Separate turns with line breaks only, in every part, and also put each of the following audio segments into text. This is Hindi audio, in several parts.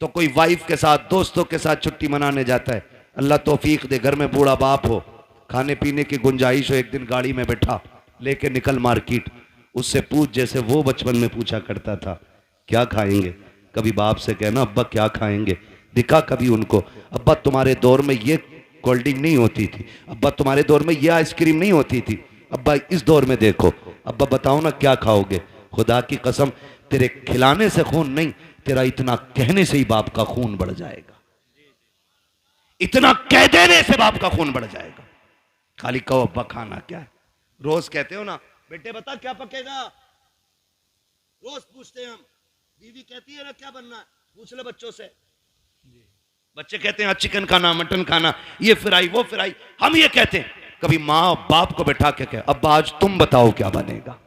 तो कोई वाइफ के साथ दोस्तों के साथ छुट्टी मनाने जाता है, अल्लाह तौफीक दे, घर में बूढ़ा बाप हो, खाने पीने की गुंजाइश हो, एक दिन गाड़ी में बैठा, लेके निकल मार्केट, उससे पूछ जैसे वो बचपन में पूछा करता था क्या खाएंगे, कभी बाप से कहना अब्बा क्या खाएंगे, दिखा कभी उनको अब्बा तुम्हारे दौर में ये कोल्ड ड्रिंक नहीं होती थी, अब्बा तुम्हारे दौर में ये आइसक्रीम नहीं होती थी, अब्बा इस दौर में देखो, अब्बा बताओ ना क्या खाओगे। खुदा की कसम तेरे खिलाने से खून नहीं, तेरा इतना कहने से ही बाप का खून बढ़ जाएगा, इतना कह देने से बाप का खून बढ़ जाएगा। खाली कहो अब्बा खाना क्या है, रोज कहते हो ना बेटे बता क्या पकेगा, रोज पूछते हैं हम, बीवी कहती है ना क्या बनना है, पूछ ले बच्चों से, बच्चे कहते हैं चिकन खाना मटन खाना, ये फ्राई वो फ्राई, हम ये कहते हैं। कभी माँ बाप को बैठा के कहे अब्बा आज तुम बताओ क्या बनेगा,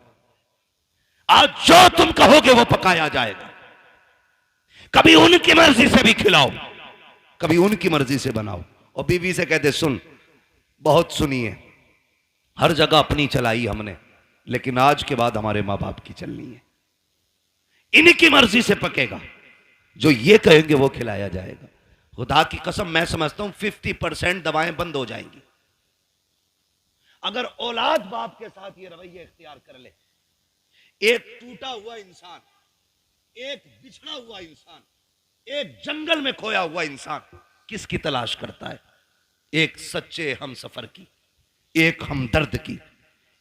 आज जो तुम कहोगे वो पकाया जाएगा। कभी उनकी मर्जी से भी खिलाओ, कभी उनकी मर्जी से बनाओ। और बीवी से कहते सुन, बहुत सुनी है, हर जगह अपनी चलाई हमने, लेकिन आज के बाद हमारे माँ बाप की चलनी है, इनकी मर्जी से पकेगा, जो ये कहेंगे वो खिलाया जाएगा। खुदा की कसम मैं समझता हूं 50% दवाएं बंद हो जाएंगी अगर औलाद बाप के साथ ये रवैया इख्तियार कर ले। एक टूटा हुआ इंसान, एक बिछड़ा हुआ इंसान, एक जंगल में खोया हुआ इंसान किसकी तलाश करता है? एक सच्चे हम सफर की, एक हमदर्द की,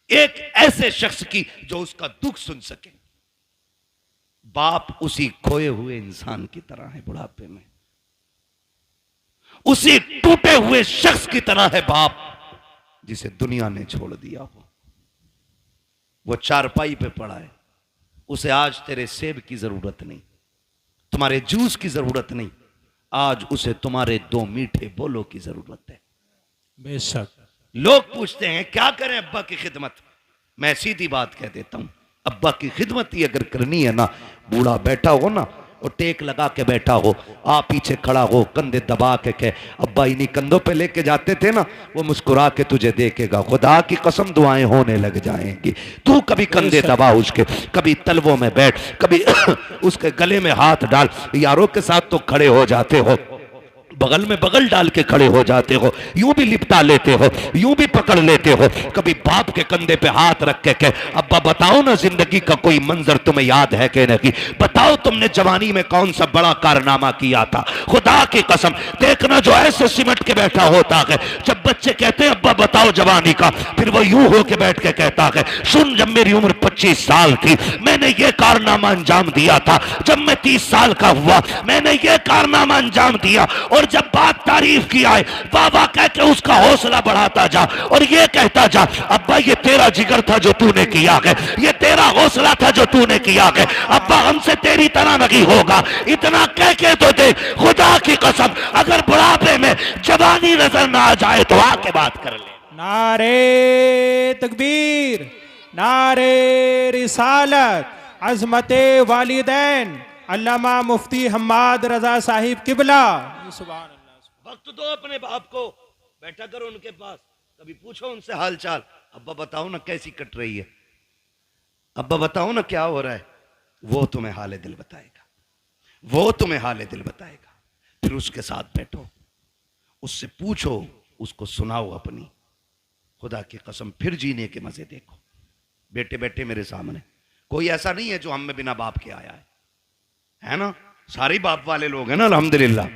एक ऐसे शख्स की जो उसका दुख सुन सके। बाप उसी खोए हुए इंसान की तरह है बुढ़ापे में, उसी टूटे हुए शख्स की तरह है बाप जिसे दुनिया ने छोड़ दिया हो। वो चारपाई पे पड़ा है, उसे आज तेरे सेब की जरूरत नहीं, तुम्हारे जूस की जरूरत नहीं, आज उसे तुम्हारे दो मीठे बोलों की जरूरत है।
बेशक।
लोग पूछते हैं क्या करें अब्बा की खिदमत, मैं सीधी बात कह देता हूं, अब्बा की खिदमत ही अगर करनी है ना, बूढ़ा बैठा हो ना और टेक लगा के बैठा हो, आप पीछे खड़ा हो, कंधे दबा के कहे अब्बा इन्हीं कंधों पे लेके जाते थे ना, वो मुस्कुरा के तुझे देखेगा। खुदा की कसम दुआएं होने लग जाएंगी। तू कभी कंधे दबा उसके, कभी तलवों में बैठ, कभी उसके गले में हाथ डाल, यारों के साथ तो खड़े हो जाते हो, बगल में बगल डाल के खड़े हो जाते हो, यूं भी लिपटा लेते हो, यूं भी पकड़ लेते हो। कभी बाप के कंधे पे हाथ रख के कहे अब्बा बताओ ना जिंदगी का कोई मंजर तुम्हें याद है कि नहीं, बताओ तुमने जवानी में कौन सा बड़ा कारनामा किया था। खुदा की कसम देखना जो ऐसे सिमट के बैठा होता है, जब बच्चे कहते हैं अब्बा बताओ जवानी का, फिर वो यूं होके बैठ के कहता है सुन जब मेरी उम्र 25 साल थी मैंने ये कारनामा अंजाम दिया था, जब मैं 30 साल का हुआ मैंने ये कारनामा अंजाम दिया। और जब बात तारीफ की आए वाह वाह कह के उसका हौसला बढ़ाता जा और ये कहता जा अब्बा ये तेरा जिगर था जो तूने किया है, ये तेरा हौसला था जो तूने किया है, अब्बा हमसे तेरी तरह नहीं होगा। इतना कह के तो दे, खुदा की कसम अगर बुढ़ापे में जवानी नजर ना आ जाए तो आके बात कर ले।
नारे तकबीर, नारे रिसालत, अजमते वालिदैन अल्लामा मुफ्ती हम्माद रजा साहिब किबला। सुभान अल्लाह।
वक्त दो अपने बाप को, बैठा करो उनके पास, कभी पूछो उनसे हाल चाल, अब्बा बताओ ना कैसी कट रही है, अब्बा बताओ ना क्या हो रहा है, वो तुम्हें हाले दिल बताएगा, वो तुम्हें हाले दिल बताएगा। फिर उसके साथ बैठो, उससे पूछो, उसको सुनाओ अपनी, खुदा की कसम फिर जीने के मजे देखो। बेटे बैठे मेरे सामने, कोई ऐसा नहीं है जो हम में बिना बाप के आया है ना, सारे बाप वाले लोग हैं ना अल्हम्दुलिल्लाह,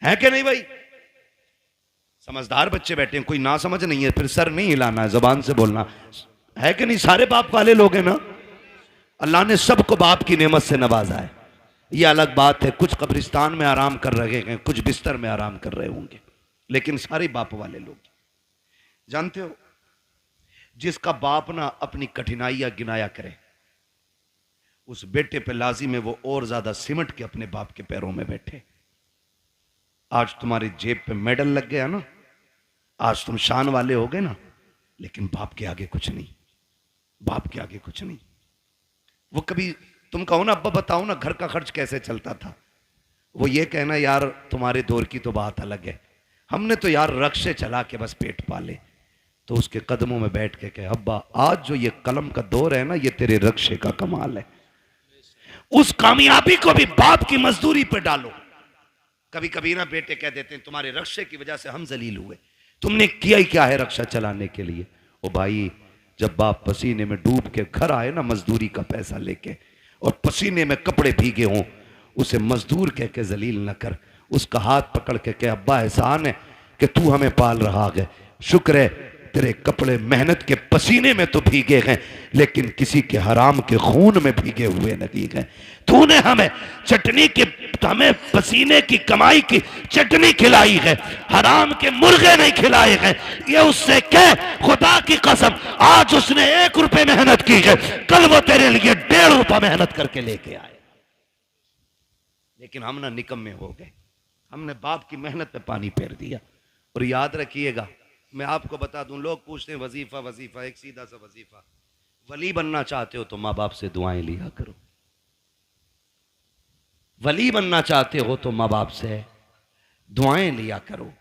है कि नहीं भाई? समझदार बच्चे बैठे हैं, कोई ना समझ नहीं है, फिर सर नहीं हिलाना है, जबान से बोलना है कि नहीं, सारे बाप वाले लोग हैं ना। अल्लाह ने सबको बाप की नेमत से नवाजा है, ये अलग बात है, कुछ कब्रिस्तान में आराम कर रहे हैं, कुछ बिस्तर में आराम कर रहे होंगे, लेकिन सारे बाप वाले लोग। जानते हो जिसका बाप ना अपनी कठिनाइयां गिनाया करे, उस बेटे पे लाजिम है वो और ज्यादा सिमट के अपने बाप के पैरों में बैठे। आज तुम्हारी जेब पे मेडल लग गया ना, आज तुम शान वाले हो गए ना, लेकिन बाप के आगे कुछ नहीं, बाप के आगे कुछ नहीं। वो कभी तुम कहो ना अब्बा बताओ ना घर का खर्च कैसे चलता था, वो ये कहना यार तुम्हारे दौर की तो बात अलग है, हमने तो यार रक्शे चला के बस पेट पाले। तो उसके कदमों में बैठ के कहे अब्बा आज जो ये कलम का दौर है ना, ये तेरे रक्शे का कमाल है। उस कामयाबी को भी बाप की मजदूरी पे डालो। कभी कभी ना बेटे कह देते हैं तुम्हारे रक्षे की वजह से हम जलील हुए, तुमने किया ही क्या है रक्षा चलाने के लिए। ओ भाई, जब बाप पसीने में डूब के घर आए ना मजदूरी का पैसा लेके, और पसीने में कपड़े भीगे हों, उसे मजदूर कह के जलील न कर, उसका हाथ पकड़ के कह अब्बा एहसान है कि तू हमें पाल रहा है, शुक्र है तेरे कपड़े मेहनत के पसीने में तो भीगे हैं लेकिन किसी के हराम के खून में भीगे हुए नहीं गए। तूने हमें चटनी के, हमें पसीने की कमाई की चटनी खिलाई है, हराम के मुर्गे नहीं खिलाए हैं। ये उससे कह खुदा की कसम, आज उसने 1 रुपए मेहनत की है, कल वो तेरे लिए 1.5 रुपया मेहनत करके लेके आए। लेकिन हम ना निकम्मे हो गए, हमने बाप की मेहनत पे पानी फेर दिया। और याद रखिएगा, मैं आपको बता दूं, लोग पूछते हैं वजीफा वजीफा, एक सीधा सा वजीफा, वली बनना चाहते हो तो माँ बाप से दुआएं लिया करो। वली बनना चाहते हो तो माँ बाप से दुआएं लिया करो।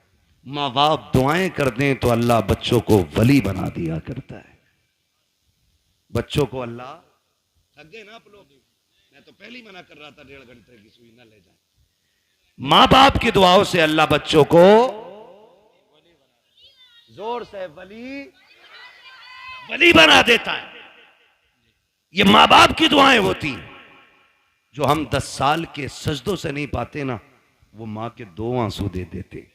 माँ बाप दुआएं कर दें तो अल्लाह बच्चों को वली बना दिया करता है। बच्चों को अल्लाह, थक गए ना आप लोग, मैं तो पहले ही मना कर रहा था 1.5 घंटे की सुई ना ले जाए। माँ बाप की दुआओं से अल्लाह बच्चों को, जोर से, वली बना देता है। ये माँ बाप की दुआएं होती हैं। जो हम 10 साल के सजदों से नहीं पाते ना, वो माँ के 2 आंसू दे देते,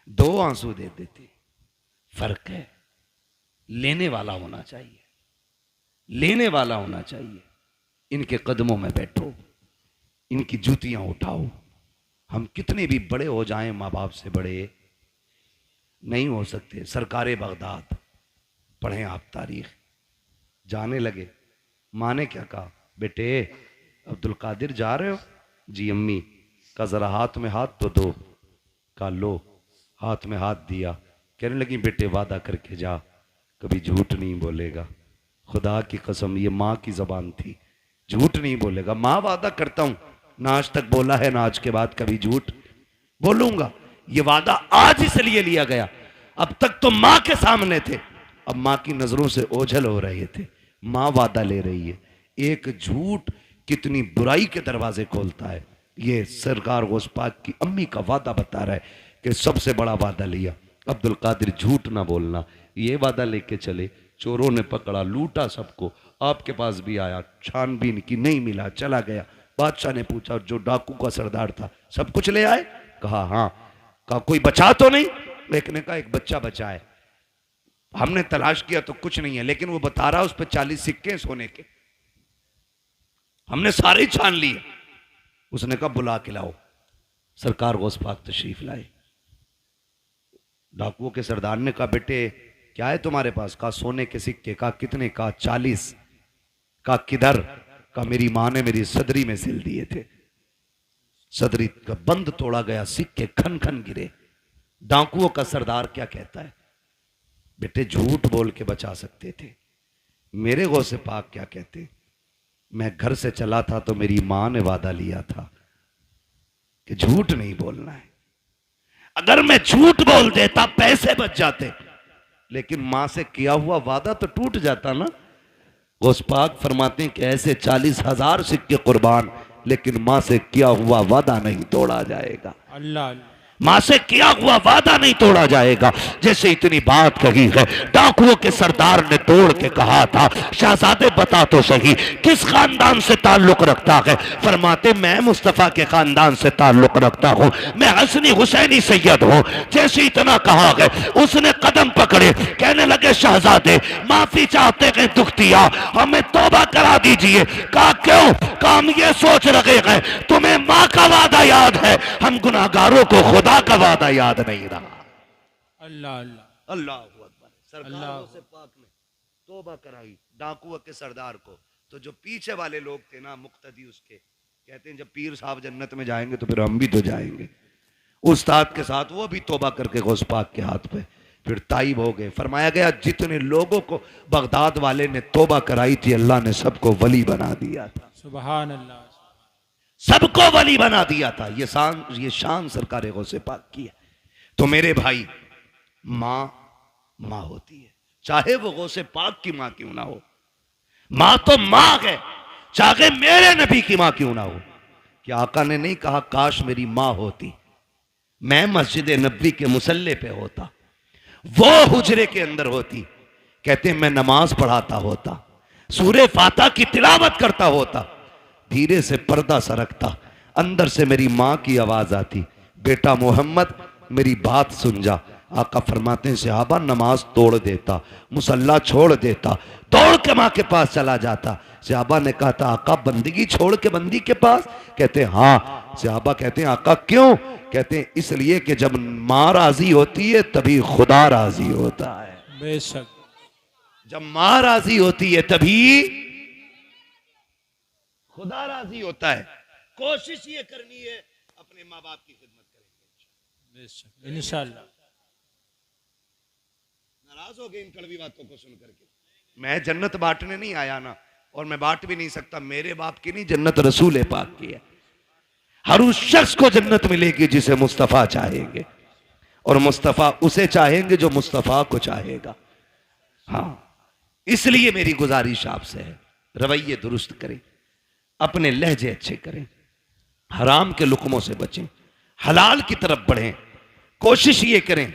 2 आंसू दे देते। फर्क है, लेने वाला होना चाहिए, लेने वाला होना चाहिए। इनके कदमों में बैठो, इनकी जूतियां उठाओ। हम कितने भी बड़े हो जाएं, माँ बाप से बड़े नहीं हो सकते। सरकारे बगदाद पढ़ें आप तारीख, जाने लगे, माँ ने क्या कहा, बेटे अब्दुल कादिर जा रहे हो? जी अम्मी। का जरा हाथ में हाथ तो दो। का लो, हाथ में हाथ दिया। कहने लगी बेटे वादा करके जा, कभी झूठ नहीं बोलेगा। खुदा की कसम, ये माँ की जबान थी, झूठ नहीं बोलेगा। माँ वादा करता हूं, ना आज तक बोला है ना आज के बाद कभी झूठ बोलूंगा। ये वादा आज इसलिए लिया गया, अब तक तो माँ के सामने थे, अब माँ की नजरों से ओझल हो रहे थे। माँ वादा ले रही है। एक झूठ कितनी बुराई के दरवाजे खोलता है। ये सरकार गौस पाक की अम्मी का वादा बता रहा है कि सबसे बड़ा वादा लिया, अब्दुल कादिर झूठ ना बोलना। ये वादा लेके चले, चोरों ने पकड़ा, लूटा सबको, आपके पास भी आया, छानबीन की, नहीं मिला, चला गया। बादशाह ने पूछा जो डाकू का सरदार था सब कुछ ले आए? कहा हाँ। कहा कोई बचा तो नहीं? एक ने कहा एक बच्चा बचा है, हमने तलाश किया तो कुछ नहीं है, लेकिन वो बता रहा उस पर 40 सिक्के सोने के, हमने सारे ही छान लिए। उसने कहा बुला के लाओ। सरकार गौस पाक तशरीफ लाए। डाकुओं के सरदार ने कहा बेटे क्या है तुम्हारे पास? कहा सोने के सिक्के। कहा कितने? कहा 40। कहा किधर? कहा मेरी मां ने मेरी सदरी में सिल दिए थे, सदरी का बंद तोड़ा गया, सिक्के खन खन गिरे। डाकुओं का सरदार क्या कहता है? बेटे झूठ बोल के बचा सकते थे। मेरे गौसे पाक क्या कहते? मैं घर से चला था तो मेरी मां ने वादा लिया था कि झूठ नहीं बोलना है। अगर मैं झूठ बोल देता पैसे बच जाते, लेकिन मां से किया हुआ वादा तो टूट जाता ना। गौस पाक फरमाते हैं कि ऐसे 40,000 सिक्के कुर्बान, लेकिन मां से किया हुआ वादा नहीं तोड़ा जाएगा।
अल्लाह,
मां से किया हुआ वादा नहीं तोड़ा जाएगा। जैसे इतनी बात कही है, डाकुओं के सरदार ने तोड़ के कहा था शहजादे बता तो सही किस खानदान से ताल्लुक रखता है? फरमाते मैं मुस्तफा के खानदान से ताल्लुक रखता हूं, मैं हसनी हुसैनी सैयद हूं। जैसे इतना कहा है, उसने कदम पकड़े, कहने लगे शहजादे माफी चाहते हैं, दुख दिया, हमें तौबा करा दीजिए। कहा क्यों? कहा हम ये सोच रहे हैं तुम्हें माँ का वादा याद है, हम गुनाहगारों को खुदा का वादा याद नहीं रहा।
अल्लाह अल्लाह
अल्लाह अकबर। सरकारों से पाक ने तौबा कराई डाकुओं के सरदार को। तो जो पीछे वाले लोग थे ना मुक्तदी उसके, कहते हैं जब पीर साहब जन्नत में जाएंगे तो फिर हम भी तो जाएंगे। उस्ताद के साथ वो भी तौबा करके गौस पाक के हाथ पे फिर ताइब हो गए। फरमाया गया जितने लोगों को बगदाद वाले ने तौबा कराई थी, अल्लाह ने सबको वली बना दिया था।
सुभान अल्लाह,
सबको वली बना दिया था। ये शान सरकार गौसे पाक की है। तो मेरे भाई, माँ होती है, चाहे वो गौसे पाक की माँ क्यों ना हो। माँ तो माँ है, चाहे मेरे नबी की मां क्यों ना हो। कि आका ने नहीं कहा काश मेरी मां होती, मैं मस्जिद नबी के मुसल्ले पे होता, वो हुजरे के अंदर होती, कहते मैं नमाज पढ़ाता होता, सूरे फाता की तिलावत करता होता, धीरे से पर्दा सरकता, अंदर से मेरी मां की आवाज आती, बेटा मोहम्मद मेरी बात सुन जा। आका फरमाते हैं सहाबा नमाज तोड़ देता, मुसल्ला छोड़ देता, दौड़ के मां के पास चला जाता। सहाबा ने कहा था आका बंदगी छोड़ के बंदी के पास? कहते हैं हाँ। सहाबा कहते हैं आका क्यों? कहते हैं इसलिए कि जब मां राजी होती है तभी खुदा राजी होता है।
बेशक।
जब मां राजी होती है तभी खुदा राजी होता है। कोशिश ये करनी है अपने माँ बाप की खिदमत करेंगे
बेशक इंशाअल्लाह।
नाराज हो गए इन कड़वी बातों को सुन करके। मैं जन्नत बांटने नहीं आया ना, और मैं बांट भी नहीं सकता। मेरे बाप की नहीं, जन्नत रसूल पाक की है। हर उस शख्स को जन्नत मिलेगी जिसे मुस्तफा चाहेंगे, और मुस्तफा उसे चाहेंगे जो मुस्तफा को चाहेगा। हाँ, इसलिए मेरी गुजारिश आपसे है रवैये दुरुस्त करें, अपने लहजे अच्छे करें, हराम के लुकमों से बचें, हलाल की तरफ बढ़ें। कोशिश ये करें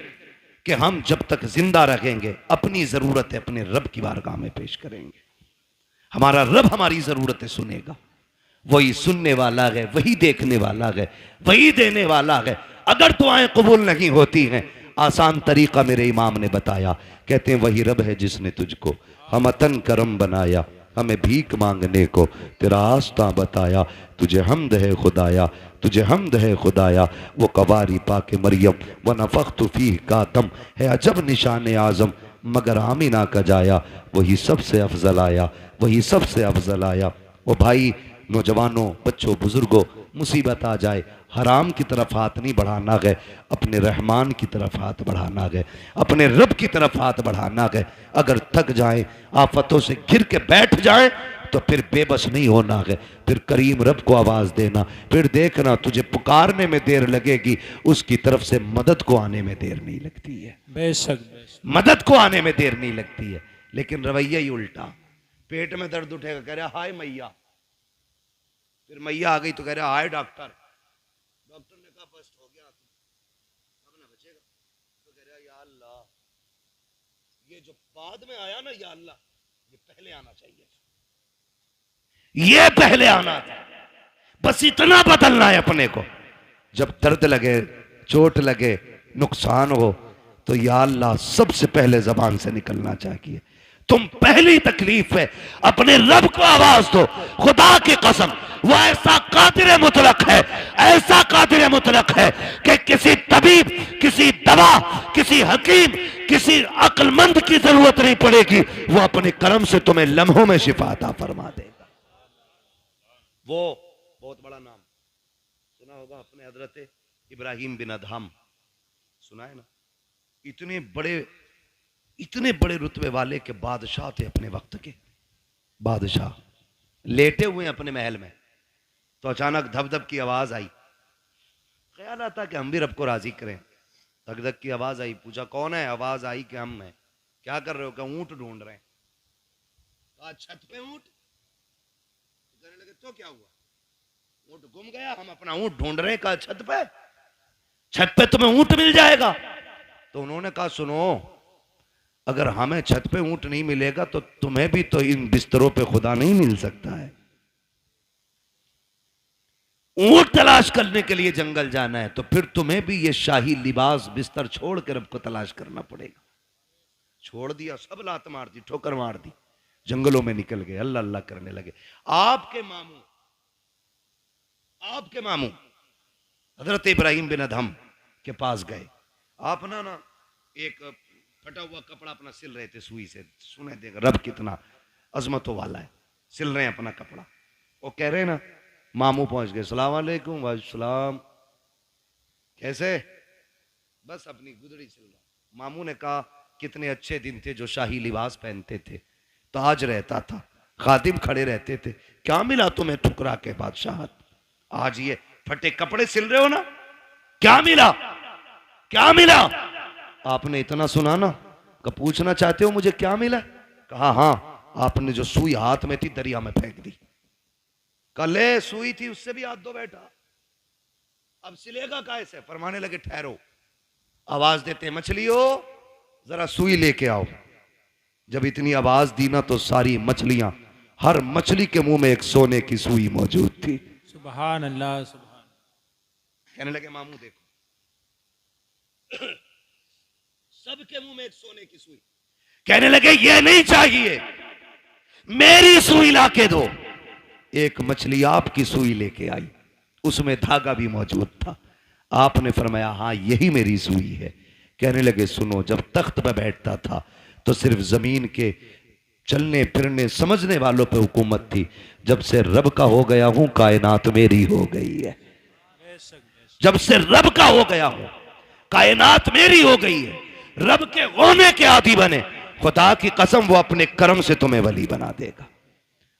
कि हम जब तक जिंदा रहेंगे अपनी जरूरतें अपने रब की बारगाह में पेश करेंगे। हमारा रब हमारी जरूरतें सुनेगा। वही सुनने वाला है, वही देखने वाला है, वही देने वाला है। अगर दुआएं कबूल नहीं होती हैं, आसान तरीका मेरे इमाम ने बताया। कहते हैं वही रब है जिसने तुझको हमतन करम बनाया, हमें भीख मांगने को तेरा आस्था बताया। तुझे हमद है खुदाया, तुझे हमद है खुदाया, वो कवारी पाके मरियम व नफ़ख्तु फीह का दम है अजब निशान आज़म, मगर आमिना का जाया वही सबसे अफजल आया, वही सबसे अफजल आया। वो भाई नौजवानों, बच्चों, बुजुर्गों, मुसीबत आ जाए हराम की तरफ हाथ नहीं बढ़ाना है, अपने रहमान की तरफ हाथ बढ़ाना है, अपने रब की तरफ हाथ बढ़ाना है। अगर थक जाए, आफतों से घिर के बैठ जाए तो फिर बेबस नहीं होना है, फिर करीम रब को आवाज देना। फिर देखना तुझे पुकारने में देर लगेगी, उसकी तरफ से मदद को आने में देर नहीं लगती है।
बेशक
मदद को आने में देर नहीं लगती है। लेकिन रवैया ही उल्टा, पेट में दर्द उठेगा कह रहा हाय मैया, फिर मैया आ गई तो कह रहा हाय डॉक्टर, डॉक्टर ने कहा बस हो गया अब ना बचेगा, तो कह रहा या अल्लाह ये जो बाद में आया ना, या अल्लाह ये पहले आना चाहिए, ये पहले आना था। बस इतना बदलना है अपने को। जब दर्द लगे, चोट लगे, नुकसान हो, तो या अल्लाह सबसे पहले जबान से निकलना चाहिए। तुम पहली तकलीफ है अपने रब को आवाज दो। खुदा की कसम वो ऐसा कादिर मुतलक है, ऐसा कादिर मुतलक है कि किसी तबीब, किसी दवा, किसी हकीम, किसी अक्लमंद की जरूरत नहीं पड़ेगी। वो अपने करम से तुम्हें लम्हों में शिफा अता फरमा देगा। वो बहुत बड़ा नाम सुना होगा अपने हजरत इब्राहिम बिन अदहम, सुना है ना? इतने बड़े रुतबे वाले के बादशाह थे, अपने वक्त के बादशाह। लेटे हुए अपने महल में, तो अचानक धब धब की आवाज आई। ख्याल आता कि हम भी रब को राजी करें। धक धक की आवाज आई, पूछा कौन है? आवाज आई कि हम हैं। क्या कर रहे हो? क्या ऊंट ढूंढ रहे हैं। कहा छत पे ऊंट। कहने लगे तो क्या हुआ? ऊंट गुम गया, हम अपना ऊंट ढूंढ रहे हैं। कहा छत पे? छत पे तुम्हें ऊंट मिल जाएगा। तो उन्होंने कहा सुनो, अगर हमें छत पे ऊंट नहीं मिलेगा तो तुम्हें भी तो इन बिस्तरों पे खुदा नहीं मिल सकता है। ऊंट तलाश करने के लिए जंगल जाना है तो फिर तुम्हें भी ये शाही लिबास बिस्तर छोड़ कर रब को तलाश करना पड़ेगा। छोड़ दिया, सब लात मार दी, ठोकर मार दी, जंगलों में निकल गए, अल्लाह अल्लाह करने लगे। आपके मामू हजरत इब्राहिम बिन अदहम के पास गए। आप ना एक फटा हुआ कपड़ा अपना सिल रहे थे सुई से। सुने देख रब कितना अजमतों वाला है, सिल रहे हैं अपना कपड़ा। वो कह रहे हैं ना, मामू पहुंच गए, सलाम वालेकुम। वालेकुम, कैसे? बस अपनी गुदड़ी सिल रहा। मामू ने कहा कितने अच्छे दिन थे जो शाही लिबास पहनते थे, ताज रहता था, खादिम खड़े रहते थे, क्या मिला तुम्हें ठुकरा के बादशाहत? आज ये फटे कपड़े सिल रहे हो ना, क्या मिला? क्या मिला? आपने इतना सुना ना, कब पूछना चाहते हो मुझे क्या मिला? कहा हाँ, आपने जो सुई हाथ में थी दरिया में फेंक दी। कले सुई थी उससे भी हाथ धो बैठा, अब सिलेगा कैसे? फरमाने लगे ठहरो, आवाज देते मछलियों जरा सुई लेके आओ। जब इतनी आवाज दी ना तो सारी मछलियां, हर मछली के मुंह में एक सोने की सुई मौजूद थी।
सुभान अल्लाह सुभान।
कहने लगे मामू देखो, सबके मुंह में एक सोने की सुई। कहने लगे ये नहीं चाहिए, मेरी सुई लाके दो। एक मछली आपकी सुई लेके आई, उसमें धागा भी मौजूद था। आपने फरमाया हाँ यही मेरी सुई है। कहने लगे सुनो, जब तख्त पर बैठता था तो सिर्फ जमीन के चलने फिरने समझने वालों पे हुकूमत थी। जब से रब का हो गया हूं कायनात मेरी हो गई है। जब से रब का हो गया हूं कायनात मेरी हो गई है। रब के होने के आदी बने, खुदा की कसम वो अपने कर्म से तुम्हें वली बना देगा।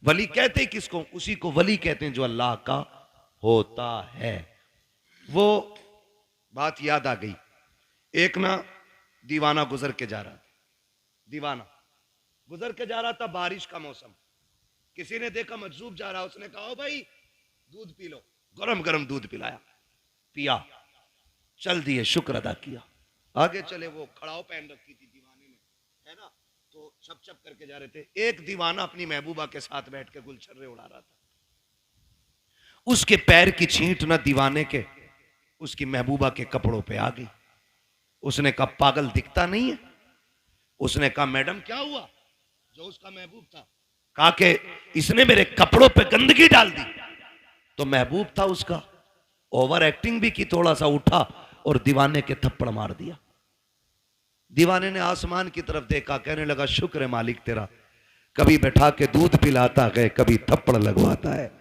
वली कहते हैं किसको? उसी को वली कहते हैं जो अल्लाह का होता है। वो बात याद आ गई, एक ना दीवाना गुजर के जा रहा था, दीवाना गुजर के जा रहा था, बारिश का मौसम। किसी ने देखा मजजूब जा रहा, उसने कहा ओ भाई दूध पी लो। गरम गरम दूध पिलाया, पिया, चल दिए, शुक्र अदा किया, आगे चले। वो खड़ाव पहन रखी थी दीवाने ने, है ना, तो छप छप करके जा रहे थे। एक दीवाना अपनी महबूबा के साथ बैठ के गुलछर्रे उड़ा रहा था। उसके पैर की छींट ना दीवाने के उसकी महबूबा के कपड़ों पे आ गई। उसने कहा पागल दिखता नहीं है? उसने कहा मैडम क्या हुआ? जो उसका महबूब था कहा कि इसने मेरे कपड़ों पे गंदगी डाल दी। तो महबूब था उसका, ओवर एक्टिंग भी की, थोड़ा सा उठा और दीवाने के थप्पड़ मार दिया। दीवाने ने आसमान की तरफ देखा, कहने लगा शुक्र है मालिक तेरा, कभी बैठा के दूध पिलाता है, कभी थप्पड़ लगवाता है,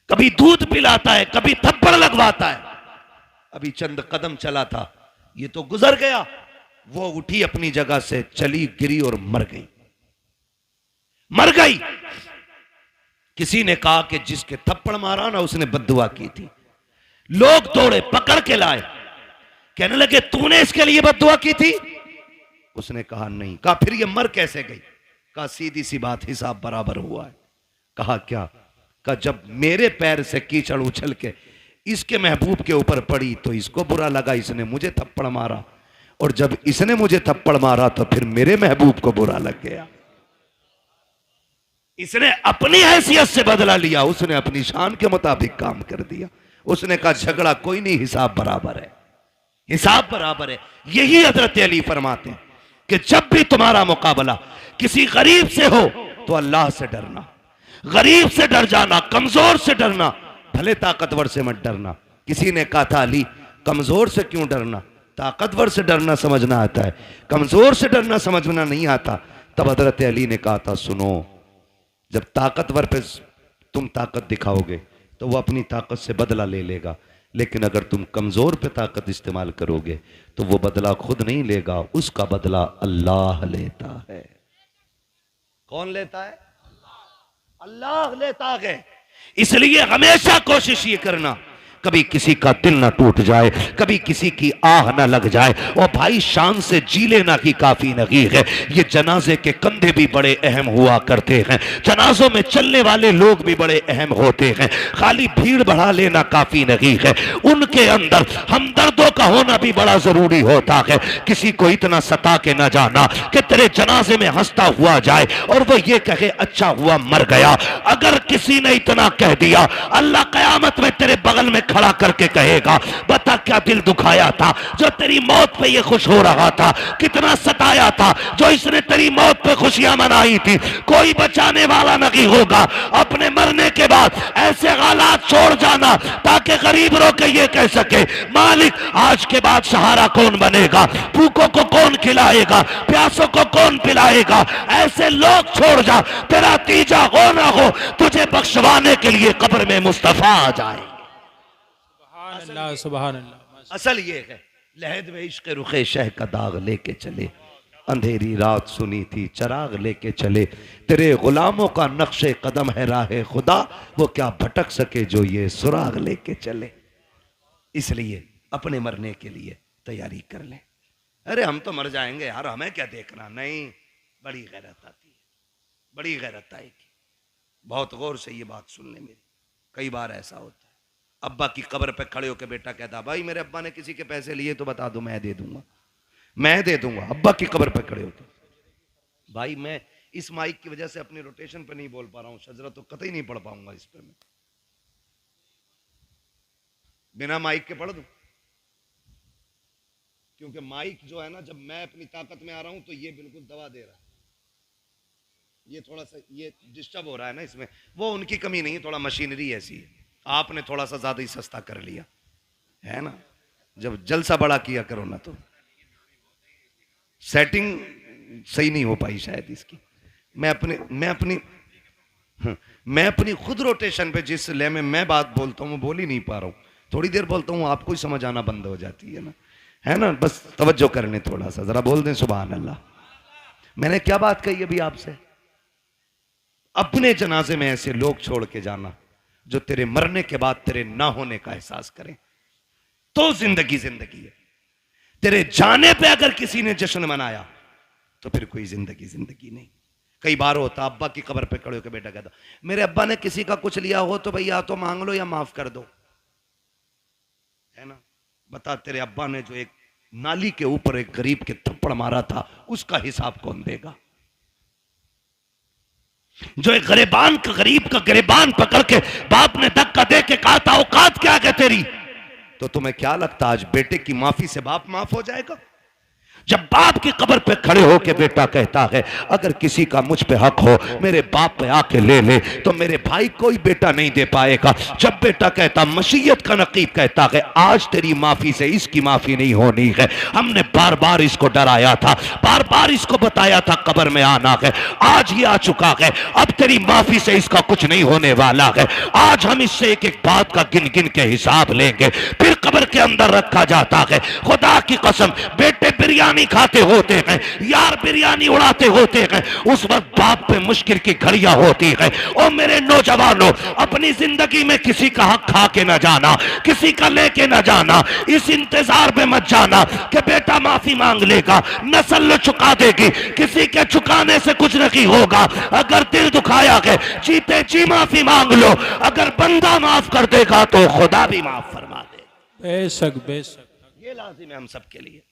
कभी दूध पिलाता है, कभी थप्पड़ लगवाता है। अभी चंद कदम चला था, ये तो गुजर गया। वो उठी अपनी जगह से, चली, गिरी और मर गई, मर गई। किसी ने कहा कि जिसके थप्पड़ मारा ना उसने बद्दुआ की थी। लोग दौड़े, पकड़ के लाए, कहने लगे तूने इसके लिए बद्दुआ की थी? उसने कहा नहीं। कहा फिर ये मर कैसे गई? कहा सीधी सी बात, हिसाब बराबर हुआ है। कहा क्या? कहा जब मेरे पैर से कीचड़ उछल के इसके महबूब के ऊपर पड़ी तो इसको बुरा लगा, इसने मुझे थप्पड़ मारा, और जब इसने मुझे थप्पड़ मारा तो फिर मेरे महबूब को बुरा लग गया। इसने अपनी हैसियत से बदला लिया, उसने अपनी शान के मुताबिक काम कर दिया। उसने कहा झगड़ा कोई नहीं, हिसाब बराबर है, हिसाब बराबर है। यही हजरत अली फरमाते हैं कि जब भी तुम्हारा मुकाबला किसी गरीब से हो तो अल्लाह से डरना, गरीब से डर जाना, कमजोर से डरना, भले ताकतवर से मत डरना। किसी ने कहा था अली कमजोर से क्यों डरना? ताकतवर से डरना समझना आता है, कमजोर से डरना समझना नहीं आता। तब हजरत अली ने कहा था सुनो, जब ताकतवर पे तुम ताकत दिखाओगे तो वो अपनी ताकत से बदला ले लेगा, लेकिन अगर तुम कमजोर पे ताकत इस्तेमाल करोगे तो वो बदला खुद नहीं लेगा, उसका बदला अल्लाह लेता है। कौन लेता है? अल्लाह लेता है। इसलिए हमेशा कोशिश ये करना कभी किसी का दिल ना टूट जाए, कभी किसी की आह ना लग जाए। और भाई शान से जी लेना की काफी नहीं है। ये जनाजे के कंधे भी बड़े अहम हुआ करते हैं, जनाजों में चलने वाले लोग भी बड़े अहम होते हैं। खाली भीड़ बढ़ा लेना काफी नहीं है, उनके अंदर हमदर्दों का होना भी बड़ा जरूरी होता है। किसी को इतना सता के ना जाना कि तेरे जनाजे में हंसता हुआ जाए और वो ये कहे अच्छा हुआ मर गया। अगर किसी ने इतना कह दिया, अल्लाह कयामत में तेरे बगल में खड़ा करके कहेगा बता क्या दिल दुखाया था जो तेरी मौत पे ये खुश हो रहा था, कितना सताया था जो इसने तेरी मौत पे खुशियां मनाई थी। कोई बचाने वाला नहीं होगा। अपने मरने के बाद ऐसे हालात छोड़ जाना ताकि गरीब रो के ये कह सके मालिक आज के बाद सहारा कौन बनेगा, भूखों को कौन खिलाएगा, प्यासों को कौन पिलाएगा। ऐसे लोग छोड़ जा, तेरा तीजा हो ना हो तुझे बख्शवाने के लिए कब्र में मुस्तफा आ जाए।
सुभान अल्लाह।
असल ये है लहद में इश्क रुखे शह का दाग लेके चले, अंधेरी रात सुनी थी चराग लेके चले। तेरे गुलामों का नक्शे कदम है राहे खुदा, वो क्या भटक सके जो ये सुराग लेके चले। इसलिए अपने मरने के लिए तैयारी कर ले। अरे हम तो मर जाएंगे यार, हमें क्या देखना। नहीं, बड़ी गैरत आती है, बड़ी गैरत आएगी, बहुत गौर से ये बात सुन ले मेरी। कई बार ऐसा होता है, अब्बा की कब्र पे खड़े होकर बेटा कहता भाई मेरे अब्बा ने किसी के पैसे लिए तो बता दो, मैं दे दूंगा, मैं दे दूंगा। अब्बा की कब्र पे खड़े होकर। भाई मैं इस माइक की वजह से अपनी रोटेशन पे नहीं बोल पा रहा हूं, शजरा तो कतई नहीं पढ़ पाऊंगा इस पे। मैं बिना माइक के पढ़ दूं, क्योंकि माइक जो है ना, जब मैं अपनी ताकत में आ रहा हूं तो ये बिल्कुल दबा दे रहा है। ये थोड़ा सा ये डिस्टर्ब हो रहा है ना इसमें। वो उनकी कमी नहीं, थोड़ा मशीनरी ऐसी है, आपने थोड़ा सा ज्यादा ही सस्ता कर लिया है ना। जब जलसा बड़ा किया करो ना तो सेटिंग सही नहीं हो पाई शायद इसकी। मैं अपनी खुद रोटेशन पे जिस ले में मैं बात बोलता हूँ वो बोल ही नहीं पा रहा हूँ। थोड़ी देर बोलता हूँ आपको ही समझ आना बंद हो जाती है ना, है ना। बस तवज्जो करने थोड़ा सा, जरा बोल दें सुभान अल्लाह। मैंने क्या बात कही अभी आपसे? अपने जनाजे में ऐसे लोग छोड़ के जाना जो तेरे मरने के बाद तेरे ना होने का एहसास करें, तो जिंदगी जिंदगी है। तेरे जाने पे अगर किसी ने जश्न मनाया तो फिर कोई जिंदगी जिंदगी नहीं। कई बार होता अब्बा की कब्र पे खड़े होकर बेटा कहता मेरे अब्बा ने किसी का कुछ लिया हो तो भैया तो मांग लो या माफ कर दो, है ना। बता तेरे अब्बा ने जो एक नाली के ऊपर एक गरीब के थप्पड़ मारा था उसका हिसाब कौन देगा? जो एक गरीब का गिरबान पकड़ के बाप ने धक्का दे के कहा था औकात क्या है तेरी, तो तुम्हें क्या लगता आज बेटे की माफी से बाप माफ हो जाएगा? जब बाप की कब्र पे खड़े होके बेटा कहता है अगर किसी का मुझ पे हक हो मेरे बाप पे आके ले ले, तो मेरे भाई कोई बेटा नहीं दे पाएगा। जब बेटा कहता, मशीयत का नकीब कहता है आज तेरी माफी से इसकी माफी नहीं होनी है, हमने बार बार इसको डराया था, बार बार इसको बताया था कब्र में आना है, आज ही आ चुका है, अब तेरी माफी से इसका कुछ नहीं होने वाला है। आज हम इससे एक एक बात का गिन गिन के हिसाब लेंगे। फिर कब्र के अंदर रखा जाता है। खुदा की कसम बेटे बिरयानी खाते होते हैं, यार बिरयानी उड़ाते होते हैं, उस वक्त बाप पे मुश्किल की घड़ियां होती है। और मेरे नौजवानों, अपनी जिंदगी में किसी का हक खा के न जाना, किसी का लेके न जाना, इस इंतजार में मत जाना कि बेटा माफी मांग लेगा, नस्ल चुका देगी। किसी के चुकाने से कुछ नहीं होगा। अगर दिल दुखाया है जीते जी माफी मांग लो, अगर बंदा माफ कर देगा तो खुदा भी माफ फरमा दे।
बेशक बेशक,
ये लाजिम है हम सबके लिए।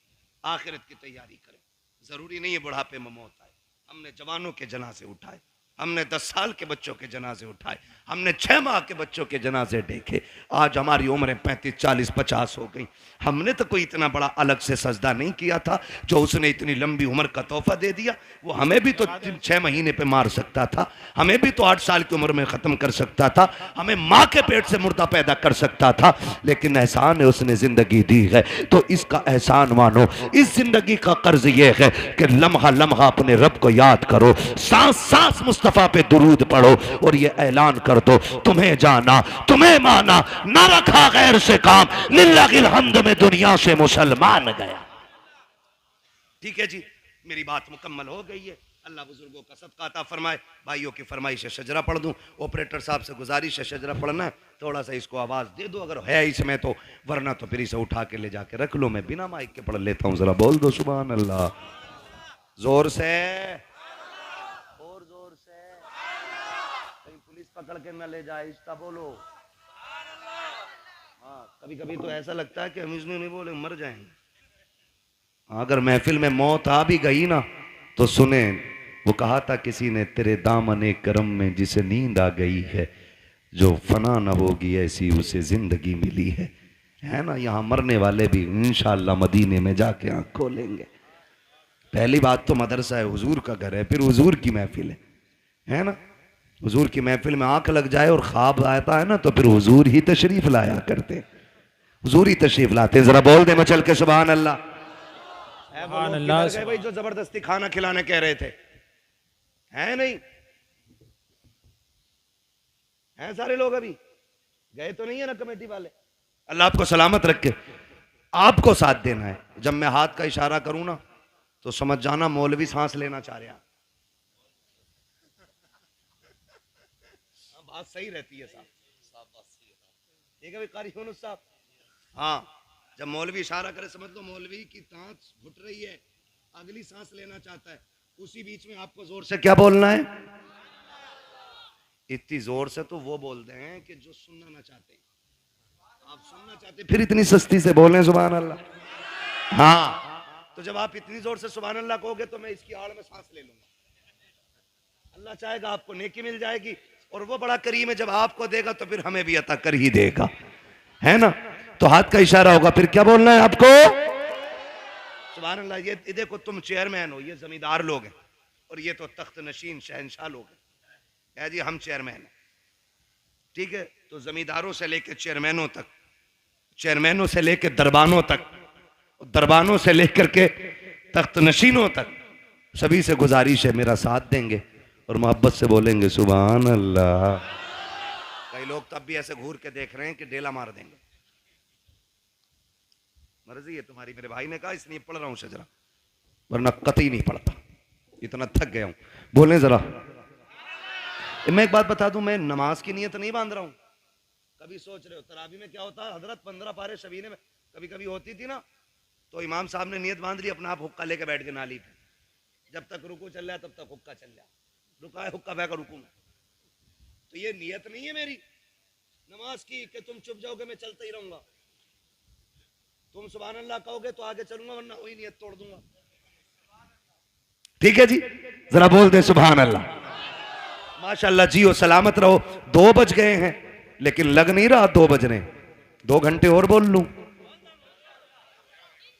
आखिरत की तैयारी करें। जरूरी नहीं है बुढ़ापे में मौत आए। हमने जवानों के जनाजे उठाए, हमने 10 साल के बच्चों के जनाजे उठाए, हमने 6 माह के बच्चों के जनाजे देखे। आज हमारी उम्रें 35, 40, 50 हो गई। हमने तो कोई इतना बड़ा अलग से सजदा नहीं किया था, जो उसने इतनी लंबी उम्र का तोहफा दे दिया। वो हमें भी तो 6 महीने पे मार सकता था, हमें भी तो 8 साल की उम्र में खत्म कर सकता था, हमें माँ के पेट से मुर्दा पैदा कर सकता था। लेकिन एहसान है उसने जिंदगी दी है, तो इसका एहसान मानो। इस जिंदगी का कर्ज ये है कि लम्हा लम्हा अपने रब को याद करो, सांस सांस मुस्तफा पे दुरूद पढ़ो और ये ऐलान कर दो तुम्हें जाना तुम्हें माना, ना रखा गैर से काम, लिल्लाहिल हम्द में दुनिया से मुसलमान गया। ठीक है जी, मेरी बात मुकम्मल हो गई है। अल्लाह बुजुर्गों का सदका अता फरमाए। भाइयों की फरमाइश है शजरा पढ़ दूं। ऑपरेटर साहब से गुजारिश है शजरा पढ़ना है, थोड़ा सा इसको आवाज दे दो अगर है इसमें तो, वरना तो फिर इसे उठा के ले जाके रख लो। मैं बिना माइक के पढ़ लेता हूं, जरा बोल दो सुभान अल्लाह जोर से, और जोर से, कहीं पुलिस पकड़ के न ले जाए। इसका बोलो हाँ। कभी कभी तो ऐसा लगता है कि हम इसमें नहीं बोले मर जाएंगे। अगर महफिल में मौत आ भी गई ना तो सुने, वो कहा था किसी ने, तेरे दामने करम में जिसे नींद आ गई है, जो फना न होगी ऐसी उसे जिंदगी मिली है ना। यहाँ मरने वाले भी इंशाअल्लाह मदीने में जाके आंख खोलेंगे। पहली बात तो मदरसा है, हुजूर का घर है, फिर हुजूर की महफिल है ना। हुजूर की महफिल में आंख लग जाए और ख्वाब आता है ना तो फिर हुजूर ही तशरीफ लाया करते, हुजूर ही तशरीफ लाते। जरा बोल दे मचल के सुभान अल्लाह। भाई जो जबरदस्ती खाना खिलाने कह रहे थे, है नहीं है सारे लोग अभी गए तो नहीं है ना कमेटी वाले। अल्लाह आपको सलामत रखे। आपको साथ देना है। जब मैं हाथ का इशारा करूं ना तो समझ जाना मौलवी सांस लेना चाह रहा। बात सही रहती है साहब, ठीक है कारी यूनुस साहब। हाँ, जब मौलवी इशारा करे समझ लो मौलवी की सांस घुट रही है, अगली सांस लेना चाहता है। उसी बीच में आपको जोर से क्या बोलना है? इतनी जोर से तो वो बोलते हैं कि जो सुनना ना चाहते, आप सुनना चाहते फिर इतनी सस्ती से बोलें सुभान अल्लाह। हाँ, तो जब आप इतनी जोर से सुभान अल्लाह कहोगे तो मैं इसकी आड़ में सांस ले लूंगा। अल्लाह चाहेगा आपको नेकी मिल जाएगी, और वो बड़ा करीम है, जब आपको देगा तो फिर हमें भी अता कर ही देगा, है ना। तो हाथ का इशारा होगा, फिर क्या बोलना है आपको? सुभान अल्लाह। ये देखो, तुम चेयरमैन हो, ये जमींदार लोग हैं, और ये तो तख्त नशीन शहनशाह लोग हैं। है जी, हम चेयरमैन हैं, ठीक है। तो जमींदारों से लेकर चेयरमैनों तक, चेयरमैनों से लेकर दरबानों तक, दरबानों से लेकर के तख्त नशीनों तक, सभी से गुजारिश है मेरा साथ देंगे और मोहब्बत से बोलेंगे सुभान अल्लाह। कई लोग तब भी ऐसे घूर के देख रहे हैं कि डेला मार देंगे। मर्जी है तुम्हारी, मेरे भाई ने कहा इसलिए पढ़ रहा हूं शजरा, वरना कतई नहीं पढ़ता, इतना थक गया हूं। बोले जरा। मैं एक बात बता दूं, मैं नमाज की नीयत नहीं बांध रहा हूं। कभी सोच रहे हो तरावी में क्या होता है, हजरत 15 पारे शबीने में कभी कभी होती थी ना, तो इमाम साहब ने नीयत बांध ली, अपना आप हुक्का लेके बैठ के नाली पे, जब तक रुकू चल रहा तब तक हुक्का चल रहा, रुका है हुक्का बहकर रुकू में। तो ये नीयत नहीं है मेरी नमाज की कि तुम चुप जाओगे मैं चलता ही रहूंगा। तुम सुभान अल्लाह कहोगे तो आगे चलूंगा, वरना वही नियत तोड़ दूंगा। ठीक है जी, जरा बोल दे सुभान अल्लाह। माशाअल्लाह, जियो सलामत रहो। 2 बज गए हैं, लेकिन लग नहीं रहा 2 बज रहे। 2 घंटे और बोल लूं,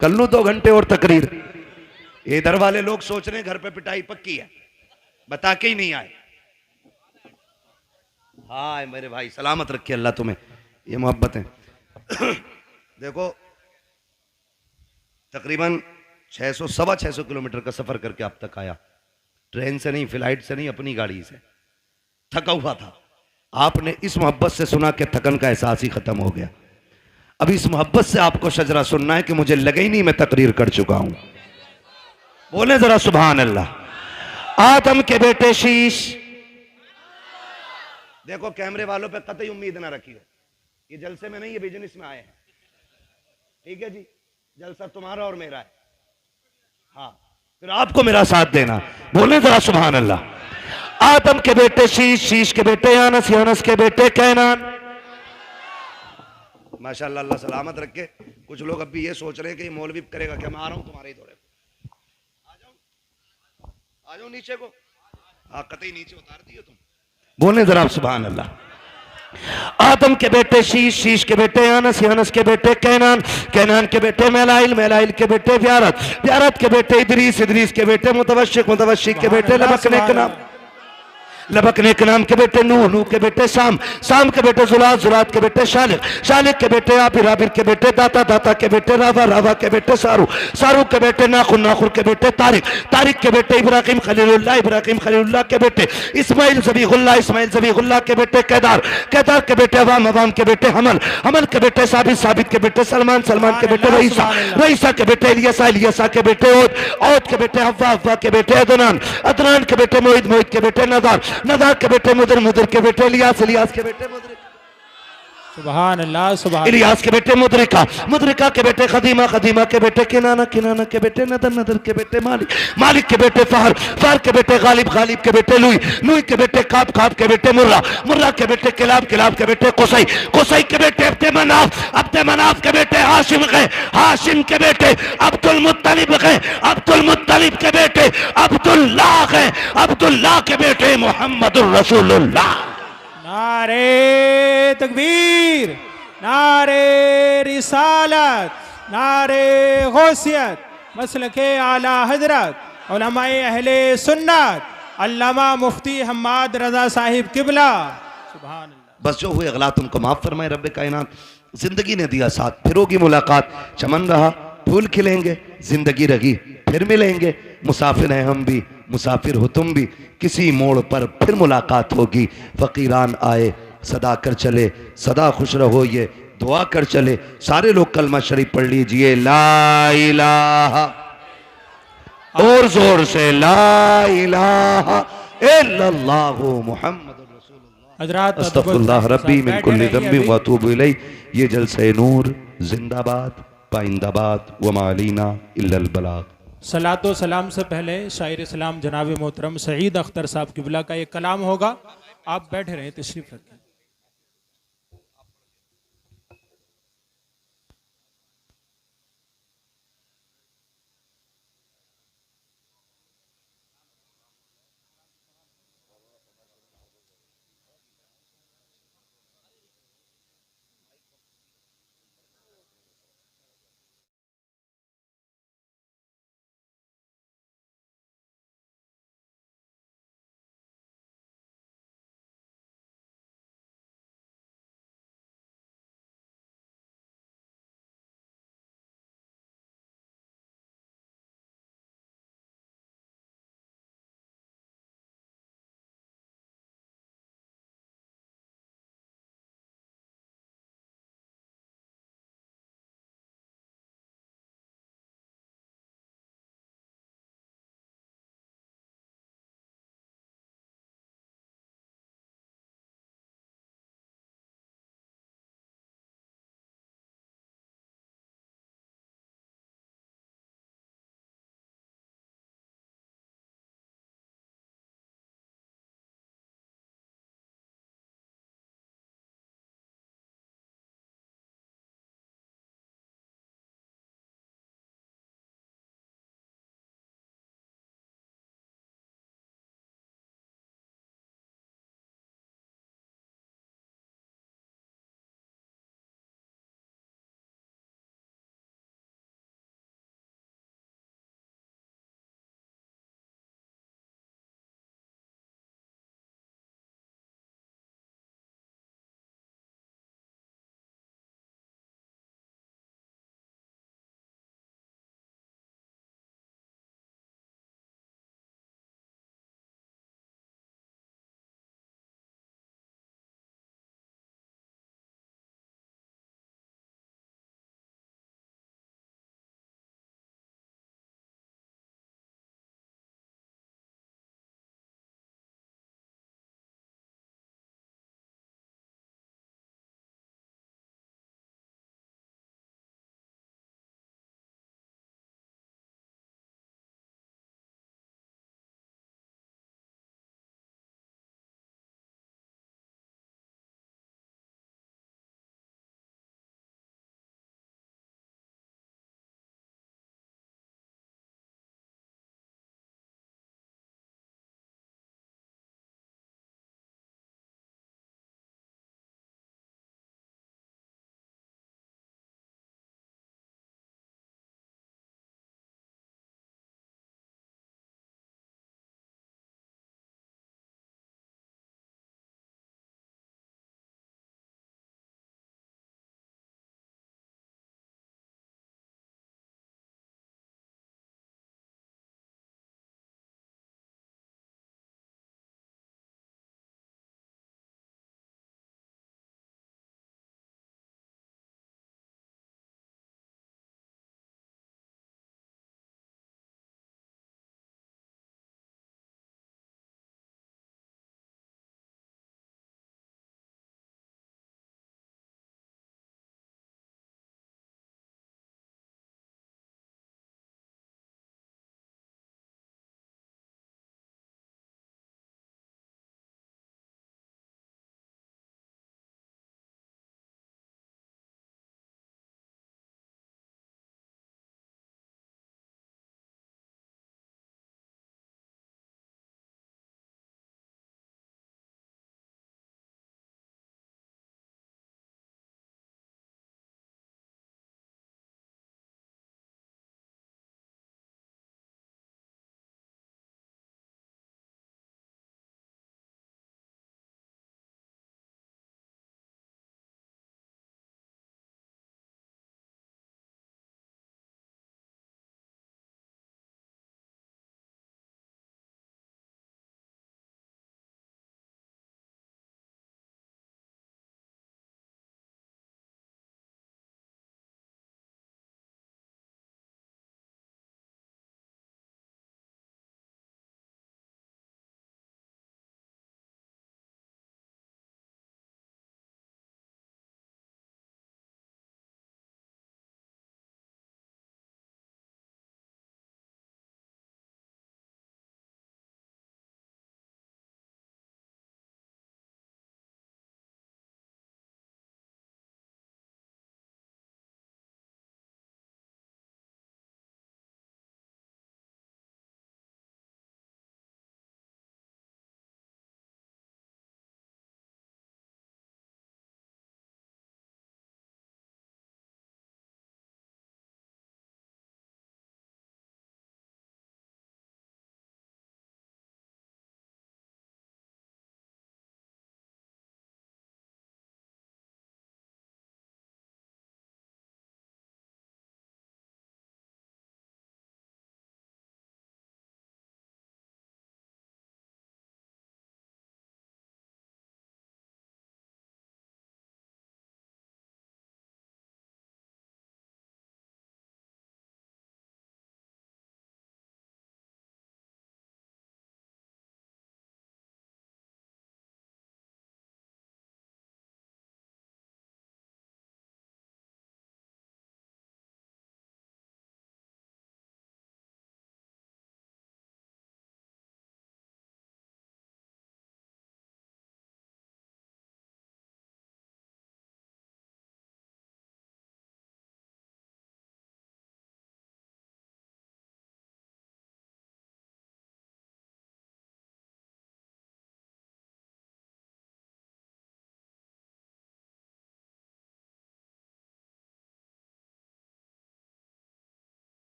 कर लूं 2 घंटे और तकरीर। इधर वाले लोग सोच रहे हैं घर पे पिटाई पक्की है, बता के ही नहीं आए। हाँ मेरे भाई, सलामत रखे अल्लाह तुम्हें, ये मोहब्बत है। देखो, तकरीबन 600-625 किलोमीटर का सफर करके आप तक आया, ट्रेन से नहीं, फ्लाइट से नहीं, अपनी गाड़ी से। थका हुआ था, आपने इस मोहब्बत से सुना कि थकन का एहसास ही खत्म हो गया। अब इस मोहब्बत से आपको शजरा सुनना है कि मुझे लगे ही नहीं मैं तकरीर कर चुका हूं। बोले जरा सुभान अल्लाह। आदम के बेटे शीश, देखो कैमरे वालों पे कतई उम्मीद ना रखियो, ये जलसे में नहीं, ये बिजनेस में आए हैं। ठीक है जी, जलसा तुम्हारा और मेरा है। हाँ, फिर आपको मेरा साथ देना। बोले जरा सुभान अल्लाह। आदम के बेटे शीश, शीश के बेटे यानस, यानस के बेटे कैनान। माशाअल्लाह, अल्लाह सलामत रखे। कुछ लोग अब भी ये सोच रहे हैं कि ये मौलवी करेगा क्या, मैं आ रहा हूं तुम्हारे ही दौरे। आ जाओ नीचे को। हाँ, कतई नीचे उतार दियो तुम। बोले जरा सुभान अल्लाह। आदम के बेटे शीश, शीश के बेटे यानस, यानस के बेटे कैनान, कैनान के बेटे मेलाइल, मेलाइल के बेटे व्यारत, व्यारत के बेटे इदरीस, इदरीस के बेटे मुतवशिक, मुतवशिक के बेटे लबकने के नाम, लबकने के नाम के बेटे नूह, नूह के बेटे शाम, शाम के बेटे जुलात, जुलात के बेटे शालिक, शालिक के बेटे आबिर, आबिर के बेटे दाता, दाता के बेटे रावा, रावा के बेटे सारू, सारू के बेटे नाखुर, नाखुर के बेटे तारिक, तारिक के बेटे इब्राहिम खलीलुल्लाह, इब्राहिम खलीलुल्लाह के बेटे इस्माइल ज़बीहुल्लाह, इस्माइल ज़बीहुल्लाह के बेटे केदार, केदार के बेटे अवाम, अवाम के बेटे हमल, हमल के बेटे साबित, साबित के बेटे सलमान, सलमान के बेटे रईसा, रईसा के बेटे इलियासा, इलियासा के बेटे ओद, ओद के बेटे हव्वा, हव्वा के बेटे अदनान, अदनान के बेटे मोहित, मोहित के बेटे नदार, नदार के बेटे मुदर, मुदर के बेटे इलियास, इलियास के बेटे मुदरिक,
सुभान अल्लाह, सुभान
इलियास के बेटे मुदरिका, मुदरिका के बेटे खदीमा, खदीमा के बेटे किनाना, किनाना के बेटे नदर, नदर के बेटे मालिक, मालिक के बेटे फहर, फहर के बेटे गालिब, गालिब के बेटे लुई, लुई के बेटे काब, काब के बेटे मुर्रा, मुर्रा के बेटे किलाब, किलाब के बेटे कुसई, कुसई के बेटे अब्दे मनाफ, अब्दे मनाफ के बेटे हाशिम गए, हाशिम के बेटे अब्दुल मुत्तलिब गए, अब्दुल मुत्तलिब के बेटे अब्दुल्लाह गए, अब्दुल्लाह के बेटे मोहम्मदुर रसूलुल्लाह।
नारे तकबीर, नारे रिसालत, नारे गौसियत, मसलके आला हजरत उलमाए अहले सुन्नत अल्लामा मुफ्ती हम्माद रजा साहिब किबला। सुभान अल्लाह।
बस जो हुए अगला तुमको माफ फरमाए रब्बे कायनात। जिंदगी ने दिया साथ, फिर होगी मुलाकात, चमन रहा फूल खिलेंगे, जिंदगी रही फिर मिलेंगे, मुसाफिर हैं हम भी, मुसाफिर हो तुम भी, किसी मोड़ पर फिर मुलाकात होगी। फकीरान आए सदा कर चले, सदा खुश रहो ये दुआ कर चले। सारे लोग कलमा शरीफ पढ़ लीजिए, ला इलाहा, और जोर से ला इलाहा इल्लल्लाहु मुहम्मदुर रसूलुल्लाह,
हजरात
अस्तगफिरुल्लाह रब्बी मिन कुल्ली ज़ंबि व अतूबु इलैह। ये जलसे नूर जिंदाबाद, पाइंदाबाद, व मा अलैना इल्लल बलाग।
सलातो सलाम से पहले शायर इस्लाम जनाब मोहतरम सईद अख्तर साहब किबला का एक कलाम होगा। आप बैठे रहें, तशरीफ रखें।